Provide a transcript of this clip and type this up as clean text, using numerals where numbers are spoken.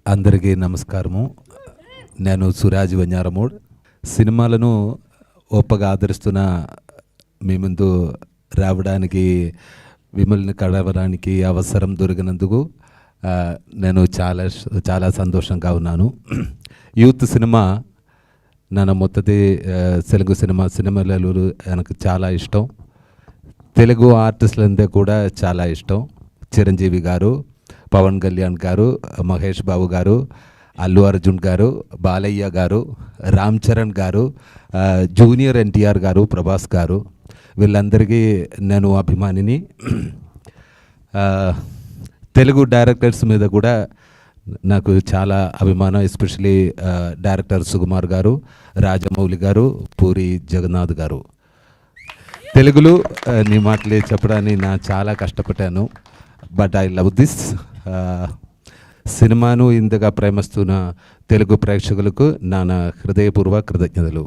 అందరికీ నమస్కారము. నేను సురాజ్ వెంజారమూడ్. సినిమాలను ఓపగా ఆదరిస్తున్న మీ ముందు రావడానికి, మిమ్మల్ని కలవడానికి అవసరం దొరికినందుకు నేను చాలా సంతోషంగా ఉన్నాను. యూత్ సినిమా ನನ್ನ మొత్తది తెలుగు సినిమాలలో నాకు చాలా ఇష్టం. తెలుగు ఆర్టిస్టులంతా కూడా చాలా ఇష్టం. చిరంజీవి గారు, పవన్ కళ్యాణ్ గారు, మహేష్ బాబు గారు, అల్లు అర్జున్ గారు, బాలయ్య గారు, రామ్ చరణ్ గారు, జూనియర్ ఎన్టీఆర్ గారు, ప్రభాస్ గారు, వీళ్ళందరికీ నేను అభిమానిని. తెలుగు డైరెక్టర్స్ మీద కూడా నాకు చాలా అభిమానం. ఎస్పెషలీ డైరెక్టర్ సుకుమార్ గారు, రాజమౌళి గారు, పూరి జగన్నాథ్ గారు. తెలుగులో నీ మాటలే చెప్పడానికి నా చాలా కష్టపడ్డాను. But I love this. సినిమాను ఇంతగా ప్రేమిస్తున్న తెలుగు ప్రేక్షకులకు నా హృదయపూర్వక కృతజ్ఞతలు.